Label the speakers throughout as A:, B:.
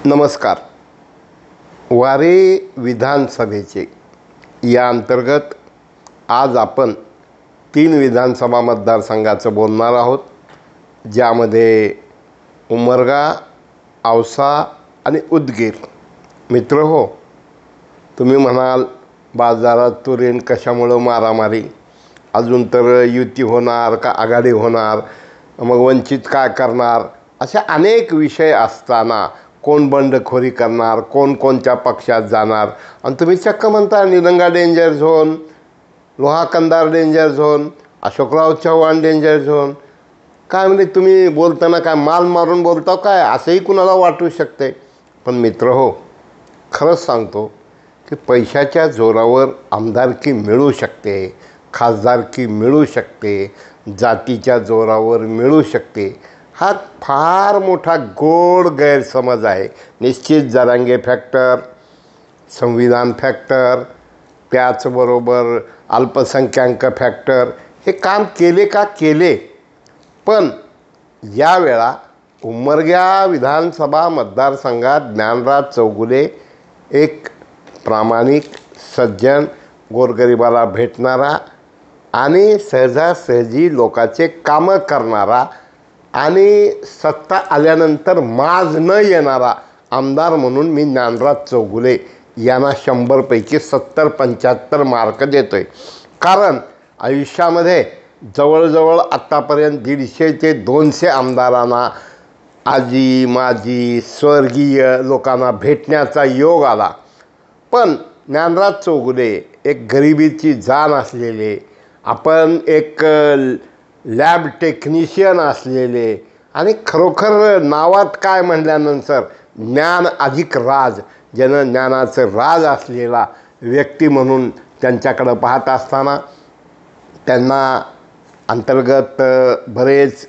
A: नमस्कार. वारे विधानसभेचे या अंतर्गत आज आपण 3 विधानसभा मतदारसंघाचं बोलणार आहोत, ज्यामध्ये उमरगा, औसा आणि उदगीर. मित्र हो, तुम्ही म्हणाल बाजारात तुरेन कशामुळं मारामारी, अजून तर युती होणार का आघाडी होणार, मग वंचित काय करणार, असे अनेक विषय असताना कोण बंडखोरी करणार, कोण कोणत्या पक्षात जाणार, आणि तुम्ही चक्क म्हणता Nilanga danger zone, Loha Kandhar danger zone, Ashokrao Chavan danger zone. काय म्हणजे तुम्ही बोलताना काय माल मारून बोलता काय, असंही कुणाला वाटू शकते. पण मित्र हो, खरंच सांगतो की पैशाच्या जोरावर आमदारकी मिळू शकते, खासदारकी मिळू शकते, जातीच्या जोरावर मिळू शकते, हा फार मोठा गोड गैरसमज आहे. निश्चित जरांगे फॅक्टर, संविधान फॅक्टर, त्याचबरोबर अल्पसंख्याक फॅक्टर हे काम केले का केले. पण यावेळा उमरगा विधानसभा मतदारसंघात ज्ञानराज चौगुले एक प्रामाणिक, सज्जन, गोरगरिबाला भेटणारा आणि सहजासहजी लोकांचे कामं करणारा आणि सत्ता आल्यानंतर माज न येणारा आमदार म्हणून मी ज्ञानराज चौगुले यांना 100 पैकी 70-75 मार्क देतो आहे. कारण आयुष्यामध्ये जवळजवळ आत्तापर्यंत 150 ते 200 आमदारांना, आजी माजी स्वर्गीय लोकांना भेटण्याचा योग आला. पण ज्ञानराज चौगुले एक गरिबीची जाण असलेले, आपण एक लॅब टेक्निशियन असलेले आणि खरोखर नावात काय म्हणल्यानंतर ज्ञान अधिक राज, ज्यानं ज्ञानाचं राज असलेला व्यक्ती म्हणून त्यांच्याकडं पाहत असताना त्यांना अंतर्गत बरेच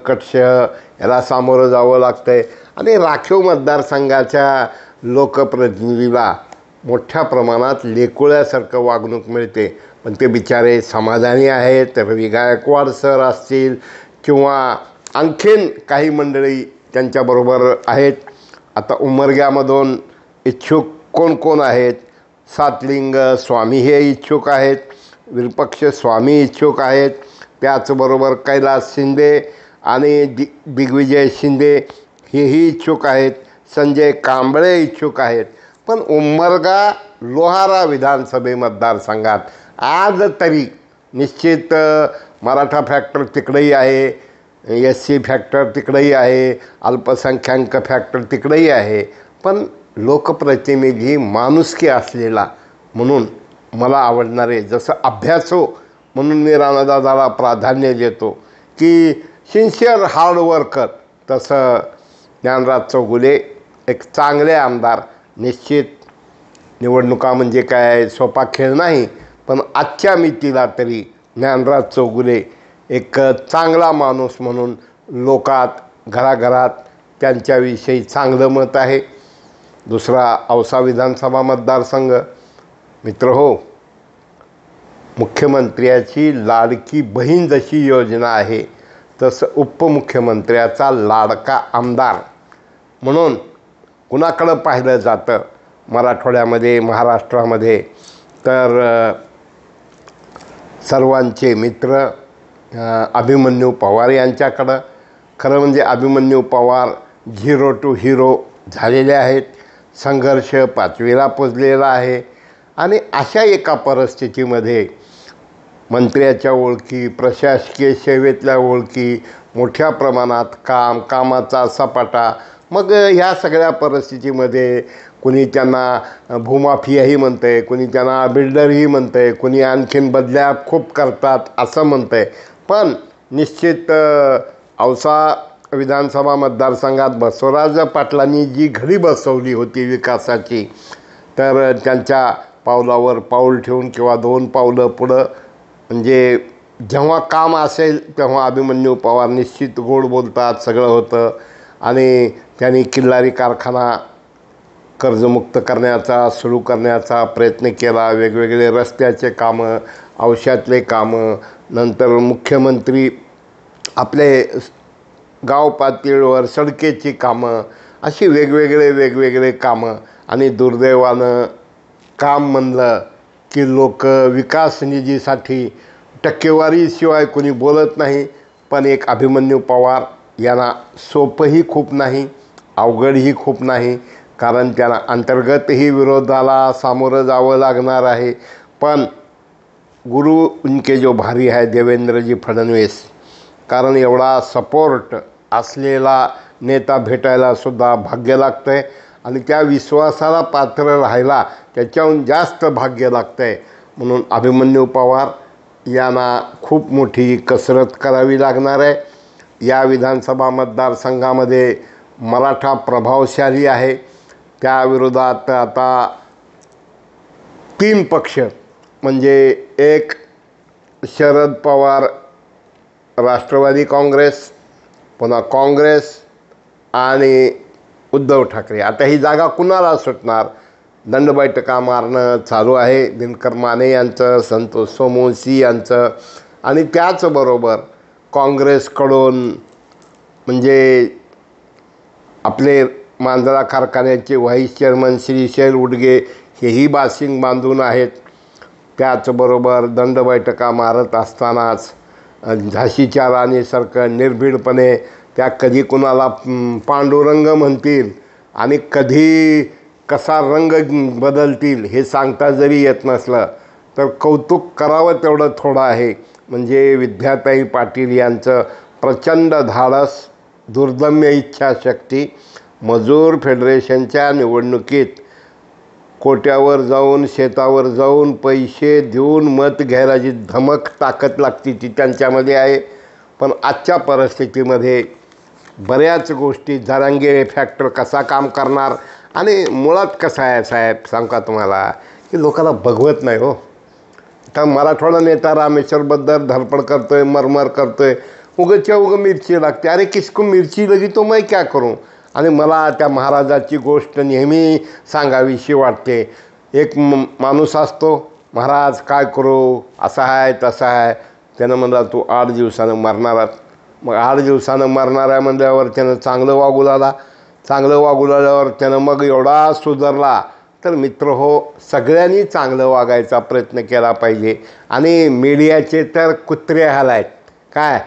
A: कटशह याला सामोरं जावं लागतं आहे आणि राखीव मतदारसंघाच्या लोकप्रतिनिधीला मोठ्या प्रमाणात लेकुळ्यासारखं वागणूक मिळते. पण ते बिचारे समाधानी आहेत. रवी गायकवाड सर असतील किंवा आणखीन काही मंडळी त्यांच्याबरोबर आहेत. आता उमरग्यामधून इच्छुक कोण कोण आहेत, सातलिंग स्वामी हे इच्छुक आहेत, विरुपक्ष स्वामी इच्छुक आहेत, त्याचबरोबर कैलास शिंदे आणि दिग्विजय शिंदे हेही इच्छुक आहेत, संजय कांबळे इच्छुक आहेत. पण उमरगा लोहारा विधानसभे मतदारसंघात आज तरी निश्चित मराठा फॅक्टर तिकडेही आहे, SC फॅक्टर तिकडेही आहे, अल्पसंख्याक फॅक्टर तिकडेही आहे. पण लोकप्रतिनिधी माणुसकी असलेला म्हणून मला आवडणारे, जसं अभ्यासो म्हणून मी राणादादाला प्राधान्य देतो की सिन्सिअर हार्डवर्कर, तसं ज्ञानराज चौगुले एक चांगले आमदार. निश्चित निवडणुका म्हणजे काय सोपा खेळ नाही, पण आजच्या मितीला तरी ज्ञानराज चौगुले एक चांगला माणूस म्हणून लोकात घराघरात त्यांच्याविषयी चांगलं मत आहे. दुसरा औसा विधानसभा मतदारसंघ. मित्र हो, मुख्यमंत्र्याची लाडकी बहीण जशी योजना आहे, तसं उपमुख्यमंत्र्याचा लाडका आमदार म्हणून कुणाकडं पाहिलं जातं मराठवाड्यामध्ये, महाराष्ट्रामध्ये, तर सर्वांचे मित्र अभिमन्यू पवार यांच्याकडं. खरं म्हणजे अभिमन्यू पवार 0 to hero झालेले आहेत. संघर्ष 5वीला पोचलेला आहे आणि अशा एका परिस्थितीमध्ये मंत्र्याच्या ओळखी, प्रशासकीय सेवेतल्या ओळखी, मोठ्या प्रमाणात कामाचा सपाटा, मग ह्या सगळ्या परिस्थितीमध्ये कुणी त्यांना भूमाफियाही म्हणतं आहे, कुणी त्यांना बिल्डरही म्हणतं आहे, कुणी आणखीन बदल्या खूप करतात असं म्हणतं आहे. पण निश्चित औसा विधानसभा मतदारसंघात बसवराज पाटलांनी जी घडी बसवली होती विकासाची, तर त्यांच्या पावलावर पाऊल ठेवून किंवा 2 पावलं पुढं, म्हणजे जेव्हा काम असेल तेव्हा अभिमन्यू पवार निश्चित गोड बोलतात, सगळं होतं. आणि त्यांनी किल्लारी कारखाना कर्जमुक्त करण्याचा, सुरू करण्याचा प्रयत्न केला. वेगवेगळे रस्त्याचे कामं, औषधातले कामं, नंतर मुख्यमंत्री आपले गाव पातळीवर सडकेची कामं अशी वेगवेगळे कामं. आणि दुर्दैवानं काम म्हणलं की लोक विकास निधीसाठी टक्केवारीशिवाय कोणी बोलत नाही. पण एक अभिमन्यू पवार यांना सोपंही खूप नाही, अवघडही खूप नाही, कारण त्यांना अंतर्गतही विरोधाला सामोरं जावं लागणार आहे. पण गुरु उनके जो भारी है देवेंद्रजी फडणवीस, कारण एवढा सपोर्ट असलेला नेता भेटायला सुद्धा भाग्य लागतं आहे. आणि त्या विश्वासाला पात्र राहायला त्याच्याहून जास्त भाग्य लागतं आहे. म्हणून अभिमन्यू पवार यांना खूप मोठी कसरत करावी लागणार आहे. या विधानसभा मतदारसंघामध्ये मराठा प्रभावशाली आहे. त्याविरोधात आता 3 पक्ष म्हणजे एक शरद पवार राष्ट्रवादी काँग्रेस, पुन्हा काँग्रेस आणि उद्धव ठाकरे. आता ही जागा कुणाला सुटणार? दंडबैठका मारणं चालू आहे दिनकर माने यांचं, संतोष सोमवंशी यांचं. आणि त्याचबरोबर काँग्रेसकडून म्हणजे आपले मांजरा कारखान्याचे व्हाईस चेअरमन श्री शैल उडगे हेही बाशिंग बांधून आहेत. त्याचबरोबर दंडबैठका मारत असतानाच झाशीच्या राणीसारखं निर्भीडपणे त्या कधी कुणाला पांडुरंग म्हणतील आणि कधी कसा रंग बदलतील हे सांगता जरी येत नसलं तर कौतुक करावं तेवढं थोडं आहे. म्हणजे विद्याताई पाटील यांचं प्रचंड धाडस, दुर्दम्य इच्छाशक्ती. मजूर फेडरेशनच्या निवडणुकीत कोट्यावर जाऊन, शेतावर जाऊन पैसे देऊन मत घ्यायला जी धमक ताकद लागती ती त्यांच्यामध्ये आहे. पण आजच्या परिस्थितीमध्ये बऱ्याच गोष्टी जरांगे फॅक्टर कसा काम करणार. आणि मुळात कसं आहे साहेब, सांगू का तुम्हाला की लोकांना बघवत नाही हो. तर मराठवाडा नेता रामेश्वरबद्दल धडपड करतो आहे, मरमर करतो आहे, उगच्या उगं मिरची लागते. अरे किसको मिरची लगी तो मैं क्या करूं. आणि मला त्या महाराजाची गोष्ट नेहमी सांगावीशी वाटते. एक माणूस असतो, महाराज काय करू, असा आहे तसा आहे. त्यानं म्हणला तू 8 दिवसानं मरणार. मग 8 दिवसानं मरणार आहे म्हणल्यावर त्यानं चांगलं वागू लागला. चांगलं वागू लागल्यावर त्यानं मग एवढा सुधारला. तर मित्र हो, सगळ्यांनी चांगलं वागायचा प्रयत्न केला पाहिजे. आणि मीडियाचे तर कुत्रे हाल आहेत काय.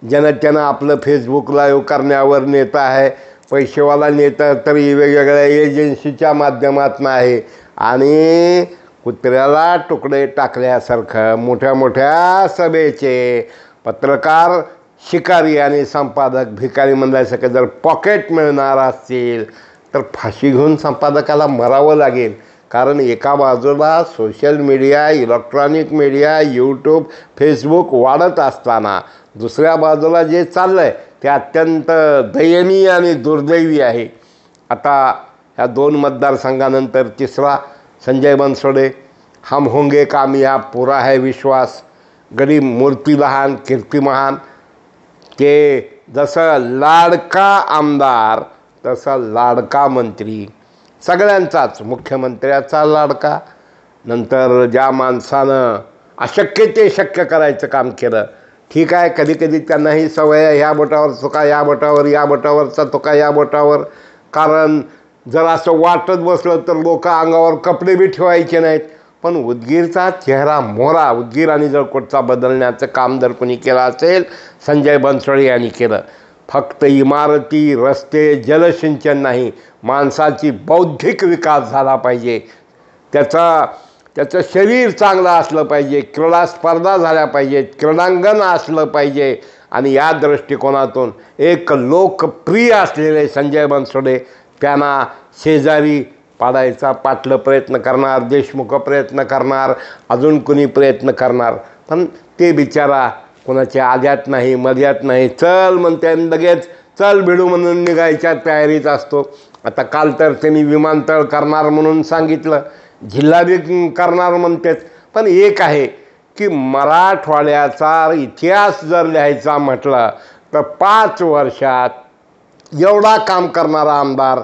A: ज्यानं त्यानं आपलं फेसबुक लाईव्ह करण्यावर नेता आहे, पैसेवाला नेता तरी वेगवेगळ्या एजन्सीच्या माध्यमातून आहे. आणि कुत्र्याला तुकडे टाकल्यासारखं मोठ्या मोठ्या सभेचे पत्रकार शिकारी आणि संपादक भिकारी म्हणल्यासारखं जर पॉकेट मिळणार असतील तर फाशी घेऊन संपादकाला मरावं लागेल. कारण एका बाजूला social media, electronic media, YouTube, Facebook वाढत असताना दुसऱ्या बाजूला जे चाललं आहे ते अत्यंत दयनीय आणि दुर्दैवी आहे. आता ह्या 2 मतदारसंघानंतर तिसरा संजय बनसोडे. हम होंगे कामयाब, पूरा है विश्वास. गरीब मूर्ती लहान कीर्ती महान. ते जसं लाडका आमदार तसा लाडका मंत्री, सगळ्यांचाच, मुख्यमंत्र्याचा लाडका. नंतर ज्या माणसानं अशक्य ते शक्य करायचं काम केलं. ठीक आहे, कधी कधी त्यांनाही सवय आहे ह्या बोटावर चुका या बोटावर, या बोटावरचा चुका या बोटावर. कारण जर असं वाटत बसलं तर लोक अंगावर कपडे बी ठेवायचे नाहीत. पण उदगीरचा चेहरा मोहरा, उदगीर आणि जळकोटचा बदलण्याचं काम जर कोणी केलं असेल संजय बनसोडे यांनी केलं. फक्त इमारती, रस्ते, जलसिंचन नाही, माणसाची बौद्धिक विकास झाला पाहिजे. त्याचं शरीर चांगलं असलं पाहिजे, क्रीडा स्पर्धा झाल्या पाहिजेत, क्रीडांगण असलं पाहिजे. आणि या दृष्टिकोनातून एक लोकप्रिय असलेले संजय बनसोडे त्यांना शेजारी पाडायचा पाटलं प्रयत्न करणार, देशमुख प्रयत्न करणार, अजून कुणी प्रयत्न करणार. पण ते बिचारा कोणाच्या आद्यात नाही मध्यात नाही. चल म्हणते लगेच चल भिडू म्हणून निघायच्या तयारीत असतो. आता काल तर त्यांनी विमानतळ करणार म्हणून सांगितलं, जिल्हा बी करणार म्हणतेच. पण एक आहे की मराठवाड्याचा इतिहास जर लिहायचा म्हटलं तर 5 वर्षात एवढा काम करणारा आमदार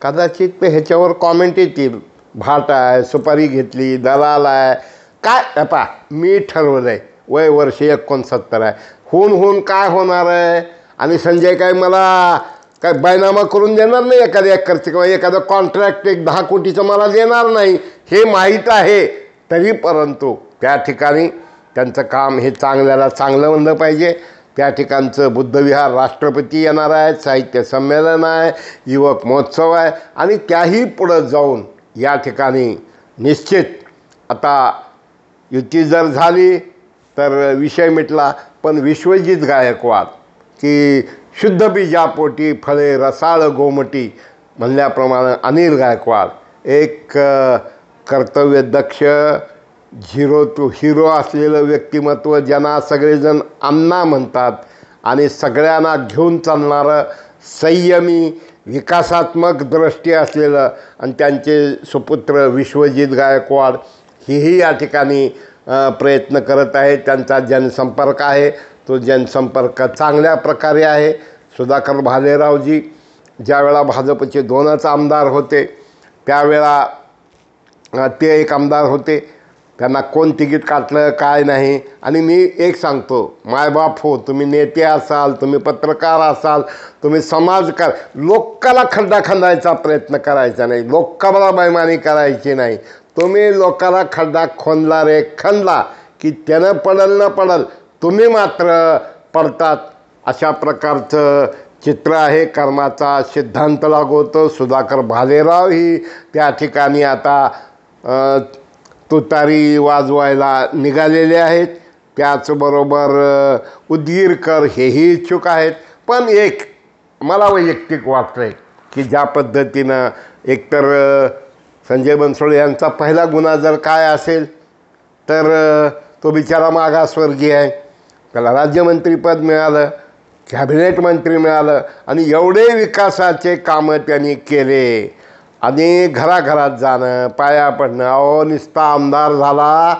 A: कदाचित ते ह्याच्यावर कॉमेंट येतील, भाट आहे, सुपारी घेतली, दलाल आहे काय. पा मी ठरवलं आहे, वय वर्ष 69 आहे, होऊन काय होणार आहे. आणि संजय काय मला काय बायनामा करून देणार नाही एखाद्या एकरचं किंवा एखादं कॉन्ट्रॅक्ट 10 कोटीचं मला देणार नाही हे माहीत आहे. तरी परंतु त्या ठिकाणी त्यांचं काम हे चांगल्याला चांगलं म्हणलं पाहिजे. त्या ठिकाणचं बुद्धविहार, राष्ट्रपती येणार आहेत, साहित्य संमेलन आहे, युवक महोत्सव आहे आणि त्याही पुढं जाऊन या ठिकाणी निश्चित आता युती जर झाली तर विषय मिटला. पण विश्वजित गायकवाड की शुद्ध बीजापोटी फळे रसाळ गोमटी म्हणल्याप्रमाणे अनिल गायकवाड एक कर्तव्यदक्ष झिरो टू हिरो असलेलं व्यक्तिमत्व, ज्यांना सगळेजण अण्णा म्हणतात आणि सगळ्यांना घेऊन चालणारं संयमी विकासात्मक दृष्टी असलेलं आणि त्यांचे सुपुत्र विश्वजित गायकवाड हेही या ठिकाणी प्रयत्न करत आहेत. त्यांचा जनसंपर्क आहे, तो जनसंपर्क चांगल्या प्रकारे आहे. सुधाकर भालेरावजी ज्यावेळा भाजपचे 2च आमदार होते त्यावेळा ते एक आमदार होते, त्यांना कोण तिकीट काटलं काय नाही. आणि मी एक सांगतो, मायबाप हो, तुम्ही नेते असाल, तुम्ही पत्रकार असाल, तुम्ही समाजकार, लोकाला खड्डा खंदायचा प्रयत्न करायचा नाही, लोकाला बैमानी करायची नाही. तुम्ही लोकाला खड्डा खोनला रे खणला की त्यानं पडल न पडल, तुम्ही मात्र पडतात. अशा प्रकारचं चित्र आहे. कर्माचा सिद्धांत लागू होतो. सुधाकर भालेराव ही त्या ठिकाणी आता तुतारी वाजवायला निघालेले आहेत. त्याचबरोबर उदगीरकर हेही इच्छुक आहेत. पण एक मला वैयक्तिक वाटतं आहे की ज्या पद्धतीनं एकतर संजय बनसोडे यांचा पहिला गुन्हा जर काय असेल तर तो बिचारा मागासवर्गीय आहे, त्याला राज्यमंत्रीपद मिळालं, कॅबिनेट मंत्री मिळालं आणि एवढे विकासाचे कामं त्यांनी केले आणि घराघरात जाणं, पाया पडणं. अहो नुसता आमदार झाला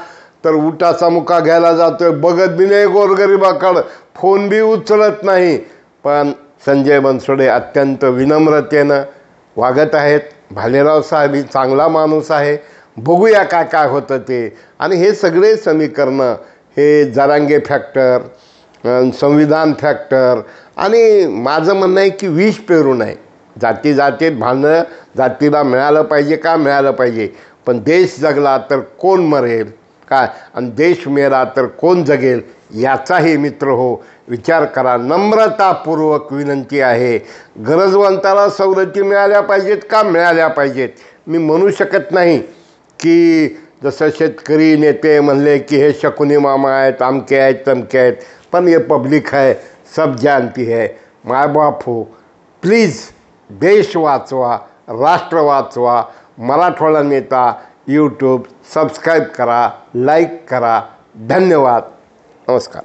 A: तर उठाचा मुका घ्यायला जातोय, बघत बी नाही गोरगरिबाकडं, फोन बी उचलत नाही. पण संजय बनसोडे अत्यंत विनम्रतेनं वागत आहेत. भालेराव साहेब ही चांगला माणूस आहे. बघूया काय काय होतं ते. आणि हे सगळे समीकरणं हे जरांगे फॅक्टर, संविधान फॅक्टर आणि माझं म्हणणं आहे की विष पेरू नये. जाती जातीत भांडणं, जातीला मिळालं पाहिजे का मिळालं पाहिजे, पण देश जगला तर कोण मरेल काय आणि देश मेला तर कोण जगेल याचाही मित्र हो विचार करा. नम्रतापूर्वक विनंती आहे. गरजवंताला सवलती मिळाल्या पाहिजेत का मिळाल्या पाहिजेत. मी म्हणू शकत नाही की जसं शेतकरी नेते म्हणले की हे शकुनी मामा आहेत, अमके आहेत, तमके आहेत, पण ये पब्लिक है, सब जानती है. माय बाप हो, प्लीज देश वाचवा, राष्ट्र वाचवा. मराठवाडा नेता यूट्यूब सबस्क्राईब करा, लाईक करा. धन्यवाद. नमस्कार.